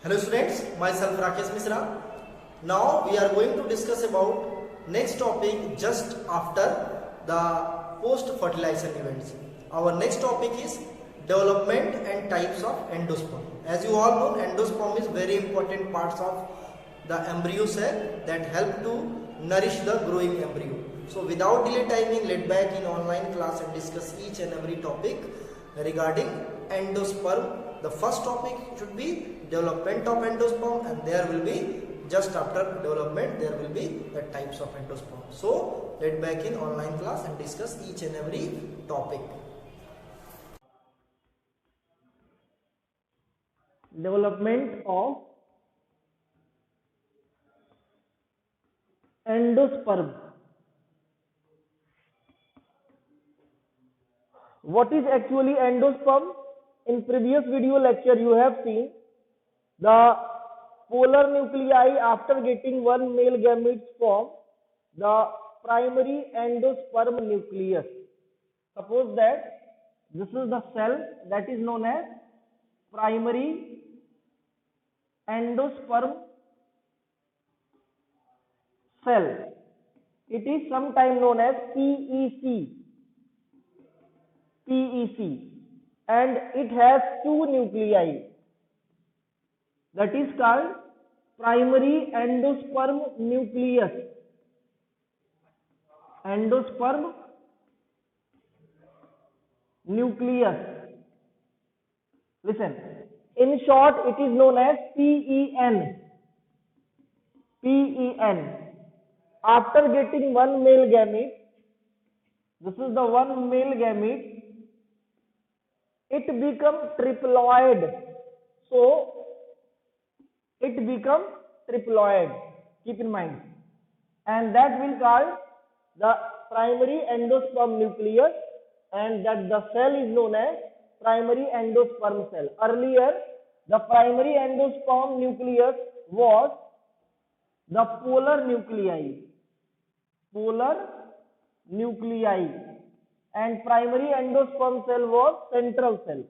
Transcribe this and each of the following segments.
Hello students, myself Rakesh Misra. Now we are going to discuss about next topic just after the post fertilization events. Our next topic is development and types of endosperm. As you all know, endosperm is very important parts of the embryo cell that help to nourish the growing embryo. So without delay timing, let back in online class and discuss each and every topic regarding endosperm. The first topic should be development of endosperm, and there will be just after development there will be the types of endosperm. So let back in online class and discuss each and every topic. Development of endosperm. What is actually endosperm? In previous video lecture you have seen the polar nuclei after getting one male gametes form the primary endosperm nucleus. Suppose that this is the cell that is known as primary endosperm cell. It is sometimes known as PEC, and it has two nuclei, that is called primary endosperm nucleus. Endosperm nucleus. Listen, in short it is known as PEN. After getting one male gamete, this is the one male gamete, it becomes triploid. So it becomes triploid, keep in mind, and that will call the primary endosperm nucleus, and that the cell is known as primary endosperm cell. Earlier the primary endosperm nucleus was the polar nuclei, and primary endosperm cell was central cell.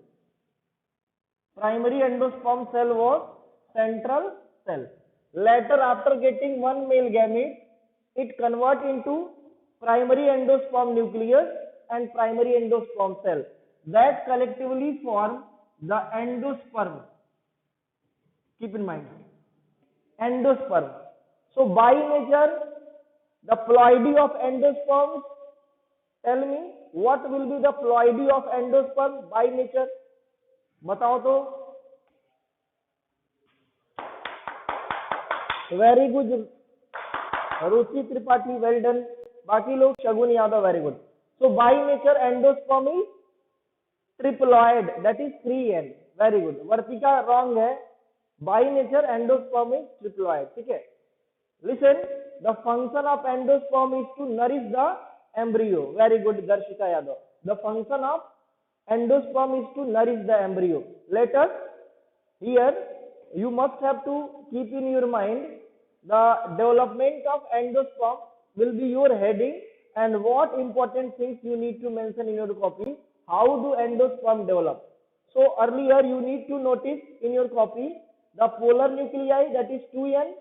Primary endosperm cell was central cell. Later, after getting one male gamete, it convert into primary endosperm nucleus and primary endosperm cell that collectively form the endosperm. Keep in mind, endosperm. So by nature, the ploidy of endosperms, tell me what will be the ploidy of endosperm by nature? बताओ तो. Very good, रुचि Tripathi, well done. बाकी लोग शगुन Yadav, very good. So by nature endosperm is triploid, that is 3N. Very good. Vartika wrong है. By nature endosperm is triploid. ठीक है. Listen, the function of endosperm is to nourish the embryo. Very good, Darshika Yadav. The function of endosperm is to nourish the embryo. Let us, here you must have to keep in your mind the development of endosperm will be your heading, and what important things you need to mention in your copy. How do endosperm develop? So earlier you need to notice in your copy the polar nuclei, that is 2N,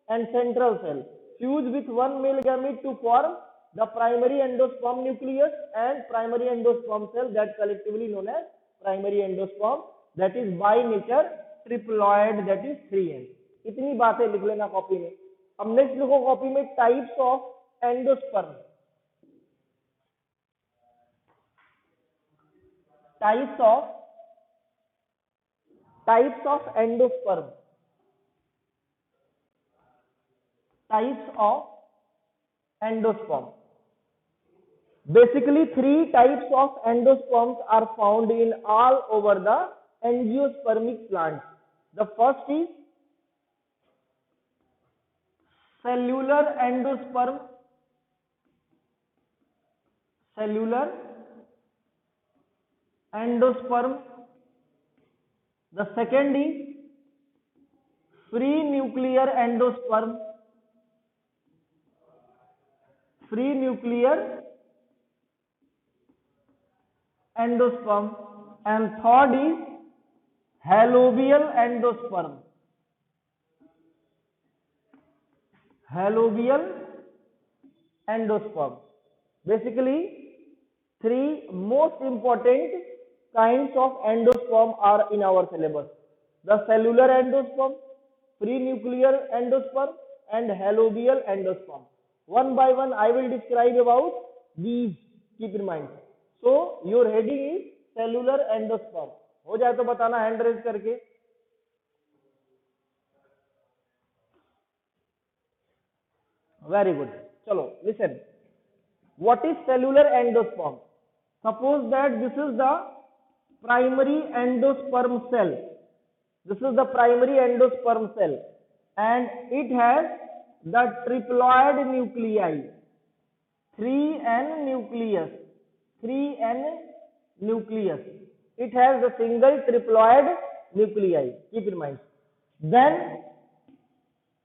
and central cell fuse with one male gamete to form the primary endosperm nucleus and primary endosperm cell, that collectively known as primary endosperm, that is by nature triploid, that is 3N. इतनी बातें लिख लेना copy में. अब next लिखो copy में types of endosperm. Types of endosperm. Types of endosperm. Basically, three types of endosperms are found in all over the angiospermic plants. The first is cellular endosperm. The second is free nuclear endosperm. endosperm, and third is halobial endosperm. halobial endosperm. Basically, three most important kinds of endosperm are in our syllabus: the cellular endosperm, prenuclear endosperm, and halobial endosperm. One by one I will describe about these. Keep in mind. So your heading is cellular endosperm. हो जाए तो बताना hand raise करके. Very good. चलो listen. What is cellular endosperm? Suppose that this is the primary endosperm cell. This is the primary endosperm cell, and it has the triploid nuclei, 3N nucleus, 3N nucleus. It has the single triploid nuclei. Keep in mind. Then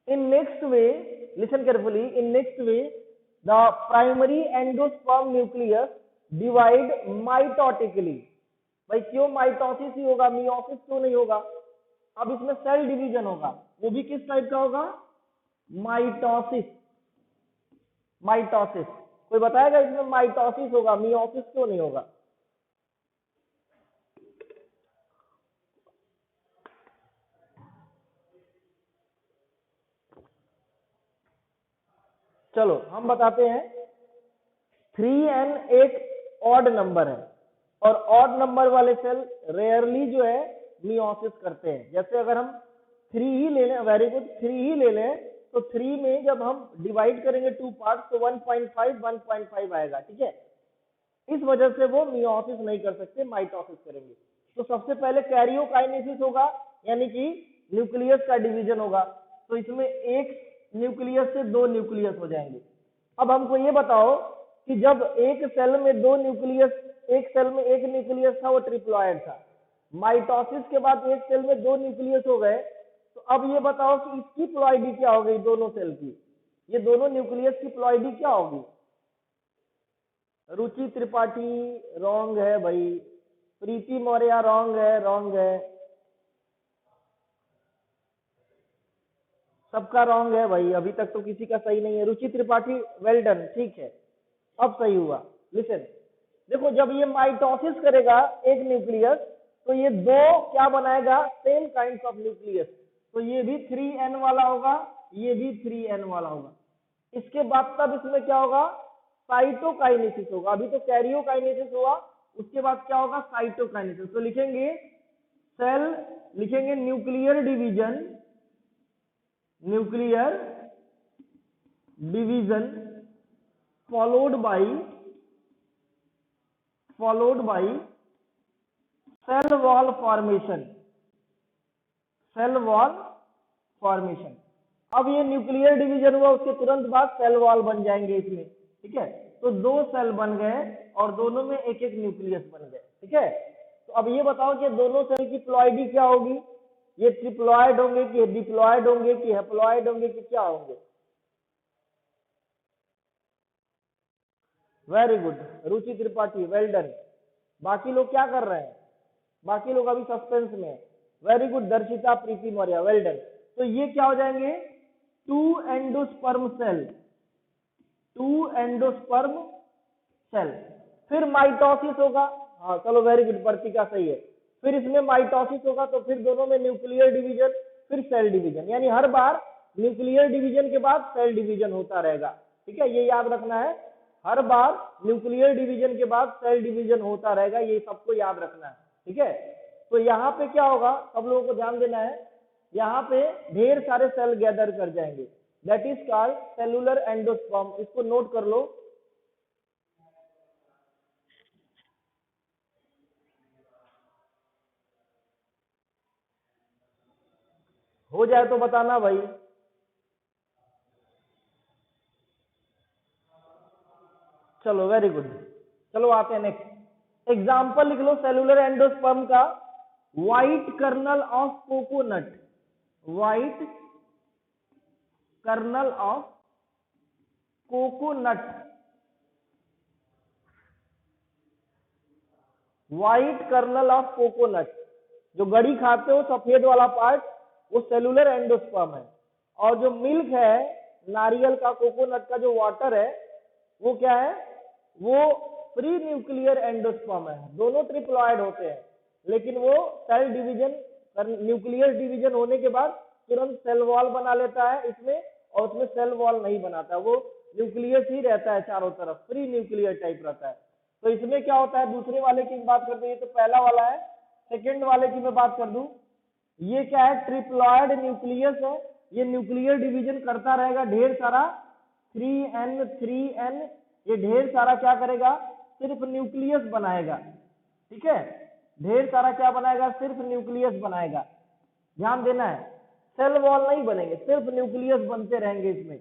in next way, listen carefully, in next way, the primary endosperm nucleus divide mitotically. भाई क्यों mitosis ही होगा, meiosis क्यों नहीं होगा? अब इसमें cell division होगा, वो भी किस टाइप का होगा? माइटोसिस. माइटोसिस. कोई बताएगा इसमें माइटोसिस होगा, मियोसिस क्यों नहीं होगा? चलो हम बताते हैं. 3N एक ऑड नंबर है, और ऑड नंबर वाले सेल रेयरली जो है मियोसिस करते हैं. जैसे अगर हम 3 ही ले लें, वेरी गुड, 3 ही ले लें, तो 3 में जब हम डिवाइड करेंगे 2 पार्ट तो 1.5 आएगा. ठीक है, इस वजह से वो मियोसिस नहीं कर सकते, माइटोसिस करेंगे. तो सबसे पहले कैरियोकाइनेसिस होगा, यानी कि न्यूक्लियस का डिवीजन होगा. तो इसमें एक न्यूक्लियस से 2 न्यूक्लियस हो जाएंगे. अब हमको ये बताओ कि जब एक सेल में 2 न्यूक्लियस, एक सेल में एक न्यूक्लियस था, वो ट्रिप्लॉइड था. माइटोसिस के बाद एक सेल में 2 न्यूक्लियस हो गए, तो अब ये बताओ कि इसकी प्लॉइडी क्या हो गई दोनों सेल की? ये दोनों न्यूक्लियस की प्लॉइडी क्या होगी? रुचि त्रिपाठी रॉन्ग है भाई. प्रीति मौर्य रॉन्ग है, रॉन्ग है, सबका रॉन्ग है भाई. अभी तक तो किसी का सही नहीं है. रुचि त्रिपाठी वेल डन, ठीक है, अब सही हुआ. लिसन, देखो जब ये माइटोसिस करेगा एक न्यूक्लियस, तो ये 2 क्या बनाएगा? Same kinds of nucleus. तो ये भी 3N वाला होगा, ये भी 3N वाला होगा. इसके बाद तब इसमें क्या होगा? साइटोकाइनेसिस होगा. अभी तो कैरियोकाइनेसिस हुआ, उसके बाद क्या होगा? साइटोकाइनेसिस. तो लिखेंगे सेल, लिखेंगे nuclear division, nuclear division followed by cell wall formation. Cell wall formation. अब ये न्यूक्लियर डिवीजन हुआ, उसके तुरंत बाद सेल वॉल बन जाएंगे इसमें. ठीक है, तो 2 सेल बन गए और दोनों में एक एक न्यूक्लियस बन गए. ठीक है, तो अब ये बताओ कि दोनों सेल की प्लॉइडी क्या होगी? ये ट्रिप्लॉइड होंगे कि डिप्लॉइड होंगे कि हैप्लॉइड होंगे कि क्या होंगे? वेरी गुड रुचि त्रिपाठी, वेल डन. बाकी लोग क्या कर रहे हैं? बाकी लोग अभी सस्पेंस में है. वेरी गुड दर्शिता, प्रीति मौर्य, वेल डन. तो ये क्या हो जाएंगे? 2 एंडोस्पर्म सेल, 2 एंडोस्पर्म सेल. फिर माइटोसिस होगा. हाँ चलो वेरी गुड, वर्तिका सही है. फिर इसमें माइटोसिस होगा, तो फिर दोनों में न्यूक्लियर डिवीजन, फिर सेल डिवीजन. यानी हर बार न्यूक्लियर डिवीजन के बाद सेल डिवीजन होता रहेगा. ठीक है, ये याद रखना है, हर बार न्यूक्लियर डिवीजन के बाद सेल डिवीजन होता रहेगा, ये सबको याद रखना है. ठीक है, तो यहाँ पे क्या होगा, सब लोगों को ध्यान देना है. यहाँ पे ढेर सारे सेल गैदर कर जाएंगे, that is called cellular endosperm. इसको नोट कर लो. हो जाए तो बताना भाई. चलो वेरी गुड. चलो आते हैं नेक्स्ट. एग्जाम्पल लिख लो सेलुलर एंडोस्पर्म का. White kernel of coconut, white kernel of coconut, white kernel of coconut. जो गड़ी खाते हो सफेद वाला पार्ट, वो सेलुलर एंडोस्पर्म है. और जो मिल्क है नारियल का, कोकोनट का जो वाटर है वो क्या है, वो फ्री न्यूक्लियर एंडोस्पर्म है। दोनों ट्रिप्लॉइड होते हैं, लेकिन वो सेल डिवीजन, न्यूक्लियर डिवीजन होने के बाद तुरंत सेल वॉल बना लेता है इसमें, और उसमें सेल वॉल नहीं बनाता, वो न्यूक्लियस ही रहता है चारों तरफ, फ्री न्यूक्लियर टाइप रहता है। तो इसमें क्या होता है, दूसरे वाले की बात करते हैं, ये तो पहला वाला है। सेकेंड वाले की मैं बात कर दूं, ये क्या है, ट्रिप्लॉइड न्यूक्लियस है। ये न्यूक्लियर डिवीजन करता रहेगा ढेर सारा, 3n 3n, ये ढेर सारा क्या करेगा, सिर्फ न्यूक्लियस बनाएगा। ठीक है, ढेर सारा क्या बनाएगा, सिर्फ न्यूक्लियस बनाएगा। ध्यान देना है, सेल वॉल नहीं बनेंगे, सिर्फ न्यूक्लियस बनते रहेंगे इसमें,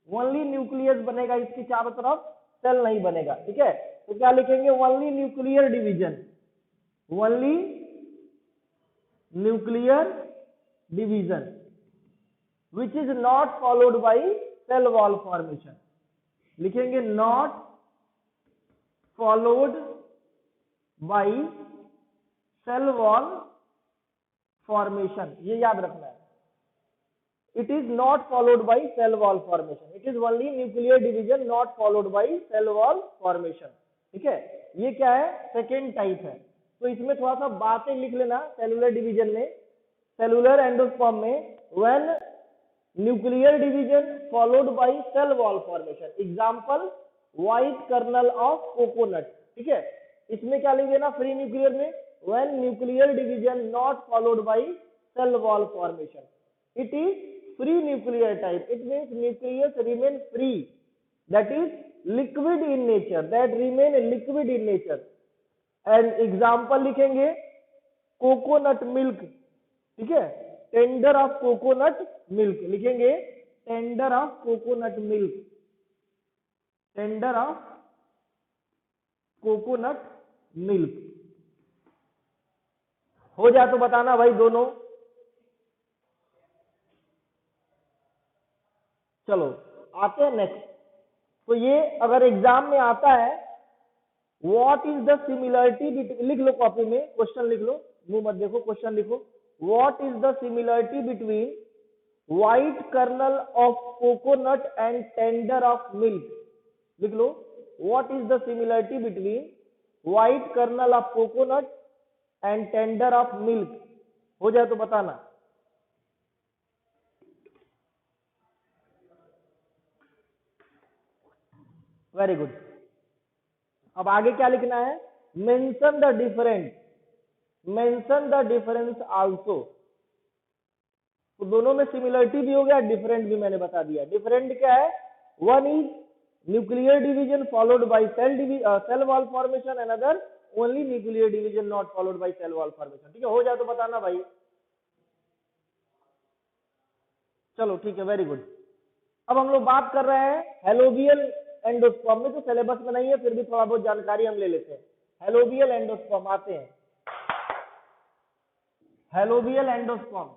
ओनली न्यूक्लियस बनेगा इसकी चारों तरफ, सेल नहीं बनेगा। ठीक है, तो क्या लिखेंगे, only nuclear division, only nuclear division which is not followed by cell wall formation. लिखेंगे not followed by cell wall formation, ये याद रखना है। It is not followed by cell wall formation. It is only nuclear division not followed by cell wall formation. ठीक है, ये क्या है, सेकेंड टाइप है। तो इसमें थोड़ा सा बातें लिख लेना, सेलुलर डिवीजन में, सेलुलर एंडोस्पर्म में, when nuclear division followed by cell wall formation. Example, white kernel of coconut. ठीक है, इसमें क्या लिख देना, फ्री न्यूक्लियर में, when nuclear division not followed by cell wall formation. It is free nuclear type. It means nucleus remain free, that is liquid in nature, that remain liquid in nature. And example लिखेंगे coconut milk. ठीक है, tender of coconut milk, लिखेंगे tender of coconut milk, tender of coconut milk. हो जाए तो बताना भाई दोनों। चलो आते हैं नेक्स्ट। तो ये अगर एग्जाम में आता है, व्हाट इज द सिमिलरिटी, लिख लो कॉपी में, क्वेश्चन लिख लो, मुंह मत देखो, क्वेश्चन लिखो। What is the similarity between white kernel of coconut and tender of milk. लिख लो, what is the similarity between white kernel of coconut and tender of milk. हो जाए तो बताना। Very good. अब आगे क्या लिखना है, mention the difference, mention the difference also. तो दोनों में सिमिलरिटी भी हो गया, डिफरेंट भी मैंने बता दिया। डिफरेंट क्या है, one is nuclear division followed by cell wall formation, another only nuclear division not followed by cell wall formation. ठीक है, हो जाए तो बताना भाई। चलो ठीक है, वेरी गुड। अब हम लोग बात कर रहे हैं हेलोबियल एंडोस्पर्म में, तो सिलेबस में नहीं है, फिर भी थोड़ा बहुत जानकारी हम ले लेते हैं। हेलोबियल एंडोस्पर्म आते हैं, हेलोबियल एंडोस्पर्म।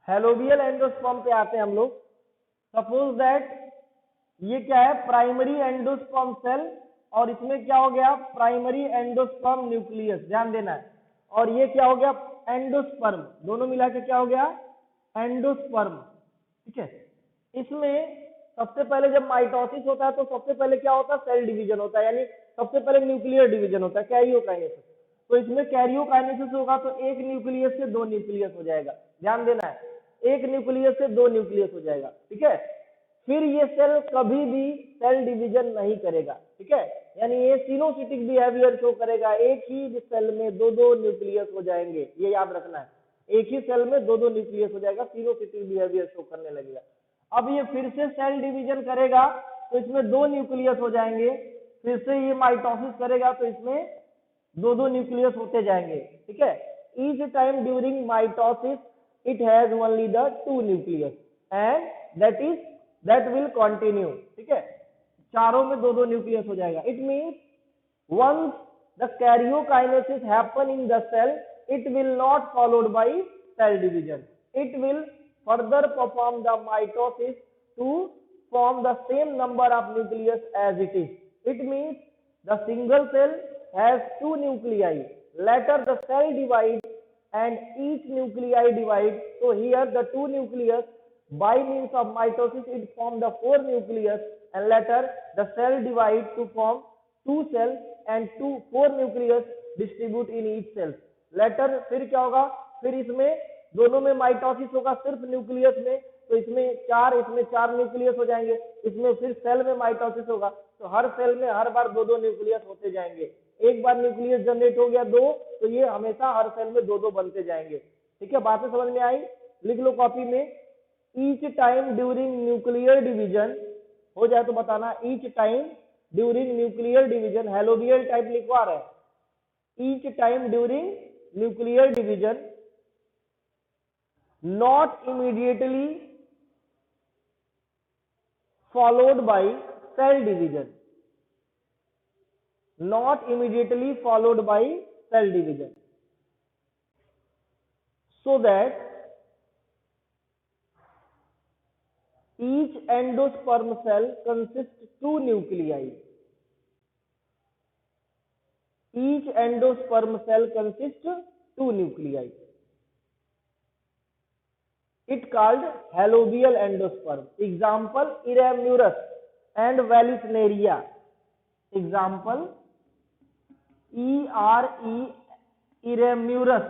हेलोबियल एंडोस्पर्म पे आते हैं हम लोग। सपोज दैट ये क्या है, प्राइमरी एंडोस्पर्म सेल, और इसमें क्या हो गया, प्राइमरी एंडोस्पर्म न्यूक्लियस, ध्यान देना है। और ये क्या हो गया, एंडोस्पर्म, दोनों मिला के क्या हो गया, एंडोस्पर्म। ठीक है, इसमें सबसे पहले जब माइटोसिस होता है तो सबसे पहले क्या होता है, सेल डिवीजन होता है, यानी सबसे पहले न्यूक्लियर डिवीजन होता है, कैरियोकाइनेसिस। तो इसमें कैरियोकाइनेसिस होगा तो एक न्यूक्लियस से दो न्यूक्लियस हो जाएगा, ध्यान देना है, एक न्यूक्लियस से दो न्यूक्लियस हो जाएगा। ठीक है, फिर ये सेल कभी भी सेल डिवीजन नहीं करेगा। ठीक है, यानी ये सिनोसिटिक बिहेवियर शो करेगा, एक ही सेल में दो दो न्यूक्लियस हो जाएंगे, ये याद रखना है, एक ही सेल में दो दो न्यूक्लियस हो जाएगा, सिनोसिटिक बिहेवियर शो करने लगेगा। अब ये फिर से सेल डिवीजन करेगा तो इसमें दो न्यूक्लियस हो जाएंगे, फिर से ये माइटोसिस करेगा तो इसमें दो दो न्यूक्लियस होते जाएंगे। ठीक है, each time during mitosis it has only the two nucleus and that will continue. ठीक है, चारों में दो दो न्यूक्लियस हो जाएगा। It means once the karyokinesis happen in the cell, it will not followed by cell division. It will further perform the mitosis to form the same number of nucleus as it is. It means the single cell has two nuclei. Later the cell divides and each nuclei divide. So here the two nucleus, by means of mitosis it form the four nucleus, and later the cell divide to form two cells and four nucleus distribute in each cell. Later फिर क्या होगा, फिर इसमें दोनों में mitosis होगा सिर्फ nucleus में, तो इसमें चार न्यूक्लियस हो जाएंगे, इसमें फिर सेल में माइटोसिस होगा, तो हर सेल में हर बार दो न्यूक्लियस होते जाएंगे। एक बार न्यूक्लियस जनरेट हो गया दो, तो ये हमेशा हर सेल में दो बनते जाएंगे। ठीक है, बातें समझ में आई? लिख लो कॉपी में, each time during nuclear division, हो जाए तो बताना, each time during nuclear division, helobial type लिखवा रहे हैं, each time during nuclear division not immediately followed by cell division, not immediately followed by cell division, so that each endosperm cell consists two nuclei, each endosperm cell consists two nuclei, it called halobial endosperm. Example, Eremurus and Vallisneria. Example, Eremurus